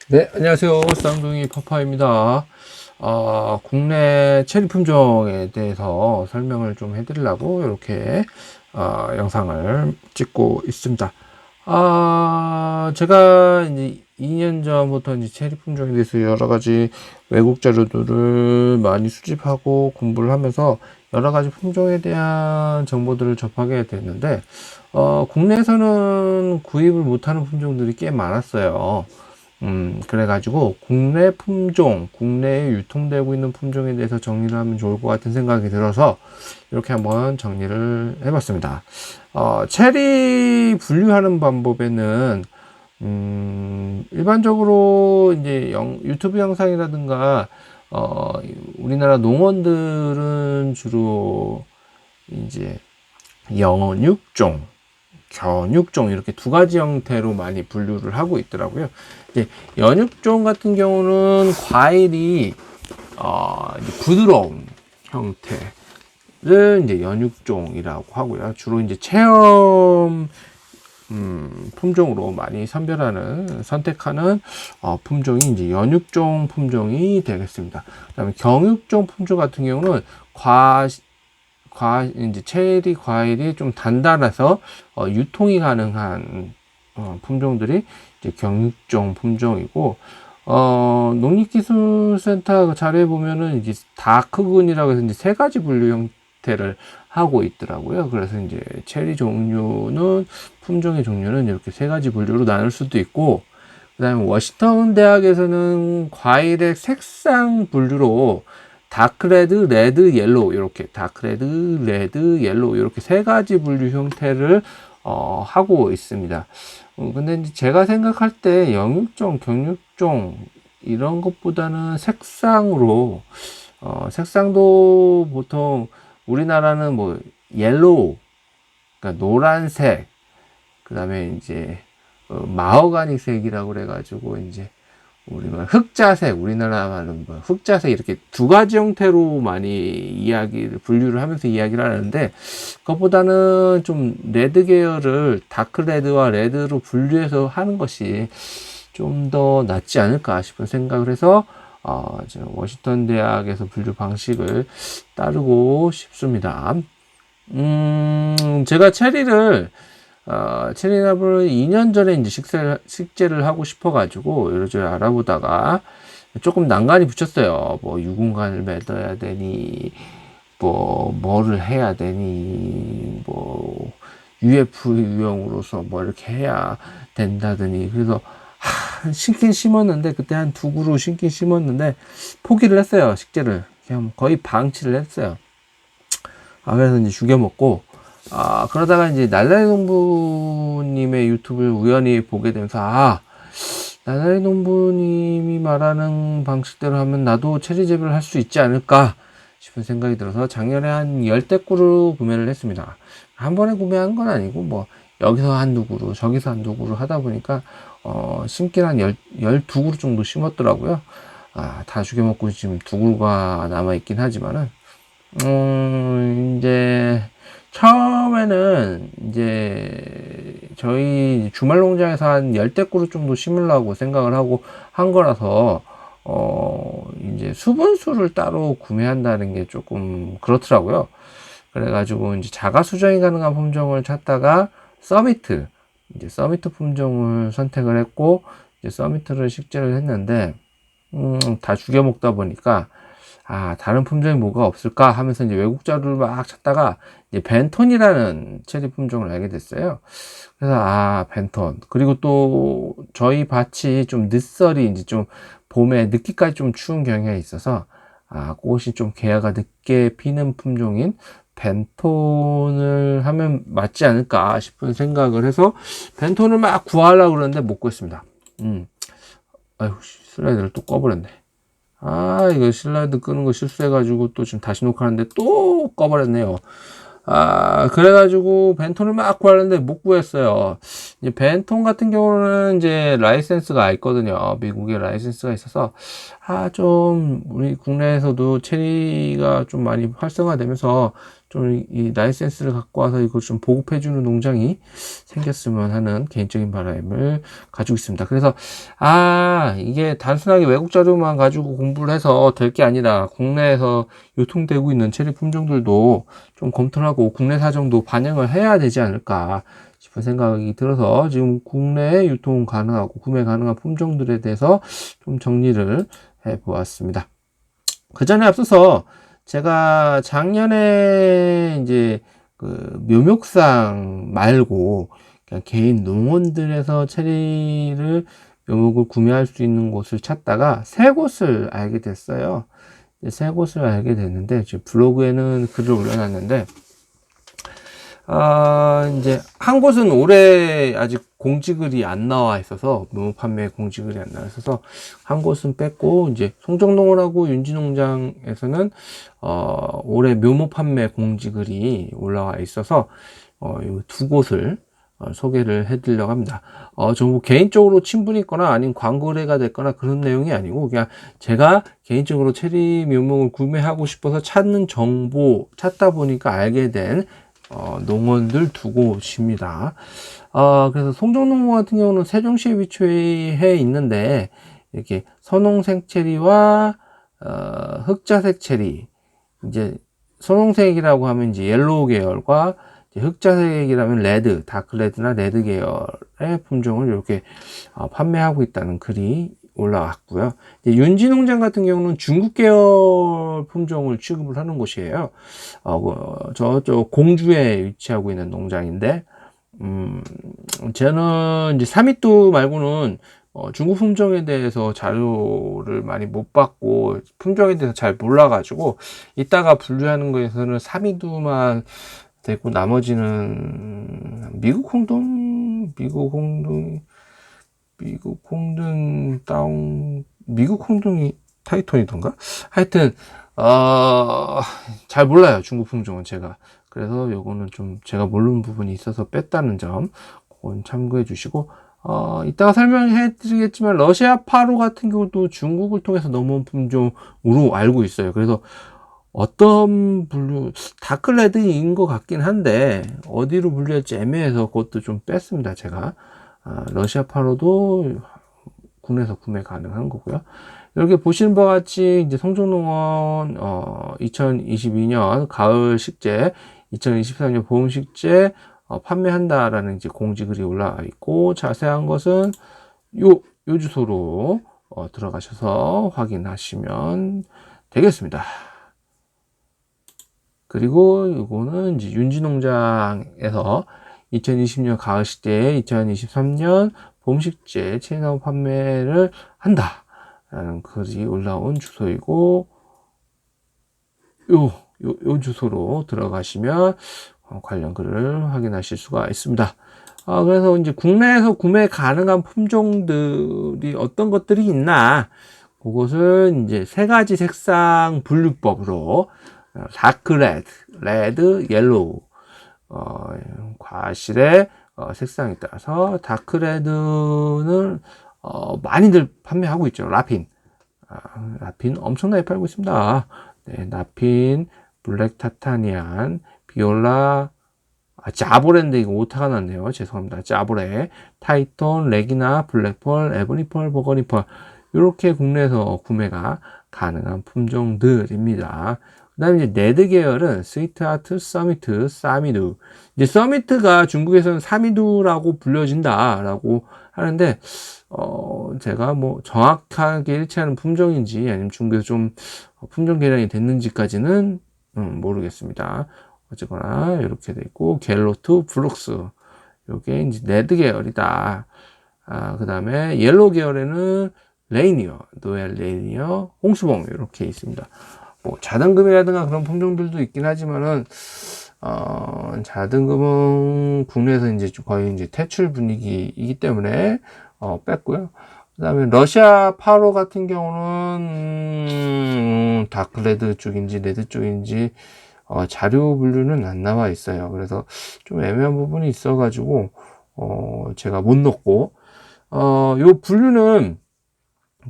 네, 안녕하세요. 쌍둥이 파파입니다. 국내 체리 품종에 대해서 설명을 좀 해드리려고 이렇게 영상을 찍고 있습니다. 제가 이제 2년 전부터 이제 체리 품종에 대해서 여러 가지 외국 자료들을 많이 수집하고 공부를 하면서 여러 가지 품종에 대한 정보들을 접하게 됐는데, 국내에서는 구입을 못하는 품종들이 꽤 많았어요. 그래가지고 국내 품종, 국내에 유통되고 있는 품종에 대해서 정리를 하면 좋을 것 같은 생각이 들어서 이렇게 한번 정리를 해봤습니다. 체리 분류하는 방법에는 일반적으로 이제 유튜브 영상이라든가 우리나라 농원들은 주로 이제 연육종, 견육종 이렇게 두 가지 형태로 많이 분류를 하고 있더라고요. 이제 연육종 같은 경우는 과일이 이제 부드러운 형태를 이제 연육종이라고 하고요. 주로 이제 체험 품종으로 많이 선택하는 품종이 이제 연육종 품종이 되겠습니다. 그다음에 경육종 품종 같은 경우는 이제 체리 과일이 좀 단단해서 유통이 가능한 품종들이 이제 경육종 품종이고, 농립기술센터 자료에 보면은 이제 다크군이라고 해서 이제 세 가지 분류 형태를 하고 있더라고요. 그래서 이제 체리 종류는 품종의 종류는 이렇게 세 가지 분류로 나눌 수도 있고, 그다음에 워싱턴 대학에서는 과일의 색상 분류로 다크레드, 레드, 옐로우 이렇게 다크레드, 레드, 옐로우 이렇게 세 가지 분류 형태를 하고 있습니다. 근데 이제 제가 생각할 때 영육종, 경육종 이런 것보다는 색상으로 색상도 보통 우리나라는 뭐 옐로우, 그러니까 노란색, 그다음에 이제 마호가니색이라고 그래가지고 이제 우리가 흑자색, 우리나라 말은 뭐 흑자색 이렇게 두 가지 형태로 많이 분류를 하면서 이야기를 하는데, 그것보다는 좀 레드 계열을 다크 레드와 레드로 분류해서 하는 것이 좀 더 낫지 않을까 싶은 생각을 해서 지금 워싱턴 대학에서 분류 방식을 따르고 싶습니다. 제가 체리나무를 2년 전에 이제 식재를 하고 싶어가지고 이러저러 알아보다가 조금 난간이 붙였어요. 뭐 유공간을 맺어야 되니, 뭐를 해야 되니, 뭐 UF 유형으로서 뭐 이렇게 해야 된다더니. 그래서 심긴 심었는데, 그때 한 2그루 심긴 심었는데 포기를 했어요. 식재를 그냥 거의 방치를 했어요. 그래서 이제 죽여 먹고, 그러다가 이제 날라리 농부님의 유튜브를 우연히 보게 되면서, 날라리 농부님이 말하는 방식대로 하면 나도 체리 재배를 할 수 있지 않을까 싶은 생각이 들어서 작년에 한 10대꾸를 구매를 했습니다. 한 번에 구매한 건 아니고, 뭐, 여기서 한두 그루, 저기서 한두 그루 하다 보니까, 심긴 한 12그루 정도 심었더라고요. 다 죽여먹고 지금 2그루가 남아있긴 하지만은, 이제, 처음에는, 이제, 저희 주말 농장에서 한 10대꾸루 정도 심으려고 생각을 하고 한 거라서, 이제 수분수를 따로 구매한다는 게 조금 그렇더라고요. 그래가지고, 이제 자가 수정이 가능한 품종을 찾다가, 이제 서미트 품종을 선택을 했고, 이제 서미트를 식재를 했는데, 다 죽여 먹다 보니까, 다른 품종이 뭐가 없을까 하면서 이제 외국 자료를 막 찾다가 이제 벤톤이라는 체리 품종을 알게 됐어요. 그래서 벤톤. 그리고 또 저희 밭이 좀 늦설이 이제 좀 봄에 늦기까지 좀 추운 경향이 있어서 꽃이 좀 개화가 늦게 피는 품종인 벤톤을 하면 맞지 않을까 싶은 생각을 해서 벤톤을 막 구하려고 그러는데 못 구했습니다. 아유, 슬라이드를 또 꺼버렸네. 이거 슬라이드 끄는 거 실수해가지고 또 지금 다시 녹화하는데 또 꺼버렸네요. 그래가지고 벤톤을 막 구하는데 못 구했어요. 이제 벤톤 같은 경우는 이제 라이센스가 있거든요. 미국에 라이센스가 있어서, 좀 우리 국내에서도 체리가 좀 많이 활성화되면서 좀 이 라이센스를 갖고 와서 이걸 좀 보급해주는 농장이 생겼으면 하는 개인적인 바람을 가지고 있습니다. 그래서 이게 단순하게 외국 자료만 가지고 공부를 해서 될 게 아니라 국내에서 유통되고 있는 체리 품종들도 좀 검토를 하고 국내 사정도 반영을 해야 되지 않을까 싶은 생각이 들어서 지금 국내에 유통 가능하고 구매 가능한 품종들에 대해서 좀 정리를 해 보았습니다. 그 전에 앞서서 제가 작년에 이제 그 묘목상 말고 그냥 개인 농원들에서 체리를 묘목을 구매할 수 있는 곳을 찾다가 세 곳을 알게 됐어요. 세 곳을 알게 됐는데 지금 블로그에는 글을 올려놨는데 이제 한 곳은 올해 아직 공지글이 안 나와 있어서 묘목 판매 공지글이 안 나와 있어서 한 곳은 뺐고 이제 송정농원하고 윤지농장에서는 올해 묘목 판매 공지글이 올라와 있어서 이 두 곳을 소개를 해드리려고 합니다. 정부 개인적으로 친분이 있거나 아니면 광고래가 됐거나 그런 내용이 아니고 그냥 제가 개인적으로 체리 묘목을 구매하고 싶어서 찾는 정보 찾다 보니까 알게 된 농원들 두 곳입니다. 그래서 송정농원 같은 경우는 세종시에 위치해 있는데 이렇게 선홍색 체리와 흑자색 체리, 이제 선홍색이라고 하면 이제 옐로우 계열과 흑자색이라면 레드, 다크레드나 레드 계열의 품종을 이렇게 판매하고 있다는 글이 올라왔고요. 윤지농장 같은 경우는 중국 계열 품종을 취급을 하는 곳이에요. 저쪽 공주에 위치하고 있는 농장인데, 저는 이제 사미뚜 말고는 중국 품종에 대해서 자료를 많이 못 받고 품종에 대해서 잘 몰라가지고 이따가 분류하는 거에서는 사미뚜만 되고 나머지는 미국 홍등 미국 홍등이 타이톤이던가? 하여튼 잘 몰라요, 중국 품종은 제가. 그래서 요거는 좀 제가 모르는 부분이 있어서 뺐다는 점 그건 참고해 주시고 이따가 설명해 드리겠지만 러시아 파로 같은 경우도 중국을 통해서 넘어온 품종으로 알고 있어요. 그래서 어떤 분류, 다크레드인 것 같긴 한데 어디로 분류할지 애매해서 그것도 좀 뺐습니다, 제가. 러시아 파로도 국내에서 구매 가능한 거고요. 이렇게 보시는 바와 같이 이제 송정농원 2022년 가을 식재, 2023년 봄 식재 판매한다라는 이제 공지글이 올라와 있고 자세한 것은 요 주소로 들어가셔서 확인하시면 되겠습니다. 그리고 이거는 이제 윤지농장에서 2020년 가을 식재, 2023년 봄 식재 체리나무 판매를 한다라는 글이 올라온 주소이고, 요 주소로 들어가시면 관련 글을 확인하실 수가 있습니다. 그래서 이제 국내에서 구매 가능한 품종들이 어떤 것들이 있나, 그것은 이제 세 가지 색상 분류법으로 다크 레드, 옐로우 과실의 색상에 따라서 다크 레드는 많이들 판매하고 있죠. 라핀 엄청나게 팔고 있습니다. 네, 라핀, 블랙 타타니안, 비올라, 자보레인데 이거 오타가 났네요. 죄송합니다. 자보레, 타이톤, 레기나, 블랙펄, 에버니펄, 버거니펄 이렇게 국내에서 구매가 가능한 품종들입니다. 그 다음에 이제 레드 계열은 스위트하트, 서미트, 사미두. 이제 서미트가 중국에서는 사미두라고 불려진다라고 하는데, 제가 뭐 정확하게 일치하는 품종인지 아니면 중국에서 좀 품종 개량이 됐는지까지는 모르겠습니다. 어쨌거나 이렇게 돼 있고, 갤로투, 블룩스. 요게 이제 레드 계열이다. 그 다음에 옐로우 계열에는 레이니어, 노엘 레이니어, 홍수봉 이렇게 있습니다. 뭐 자등급이라든가 그런 품종들도 있긴 하지만은 자등급은 국내에서 이제 거의 이제 퇴출 분위기이기 때문에 뺐고요. 그다음에 러시아 파로 같은 경우는 다크레드 쪽인지 레드 쪽인지 자료 분류는 안 나와 있어요. 그래서 좀 애매한 부분이 있어가지고 제가 못 넣고 요 분류는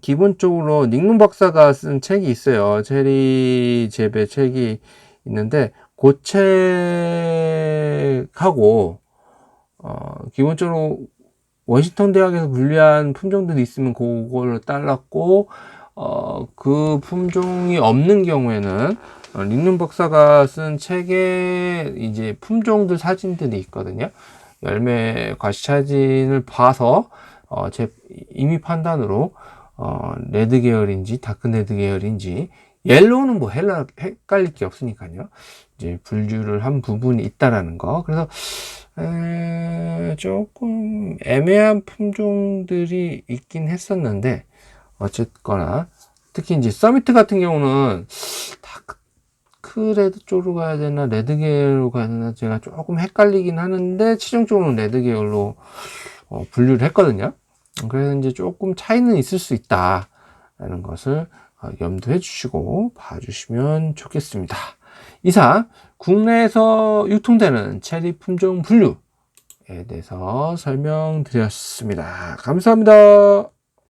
기본적으로 닉눈 박사가 쓴 책이 있어요. 체리 재배 책이 있는데 고책하고 기본적으로 워싱턴 대학에서 분류한 품종들이 있으면 그걸로 잘랐고 그 품종이 없는 경우에는 릭눈 박사가 쓴 책에 이제 품종들 사진들이 있거든요. 열매 과시 사진을 봐서 제 임의 판단으로 레드 계열인지 다크 레드 계열인지, 옐로우는 뭐 헷갈릴 게 없으니까요. 이제 분류를 한 부분이 있다라는 거. 그래서 조금 애매한 품종들이 있긴 했었는데, 어쨌거나 특히 이제 서미트 같은 경우는 다크 레드 쪽으로 가야 되나 레드 계열로 가야 되나 제가 조금 헷갈리긴 하는데, 최종적으로는 레드 계열로 분류를 했거든요. 그래서 이제 조금 차이는 있을 수 있다라는 것을 염두해 주시고 봐주시면 좋겠습니다. 이상 국내에서 유통되는 체리 품종 분류에 대해서 설명드렸습니다. 감사합니다.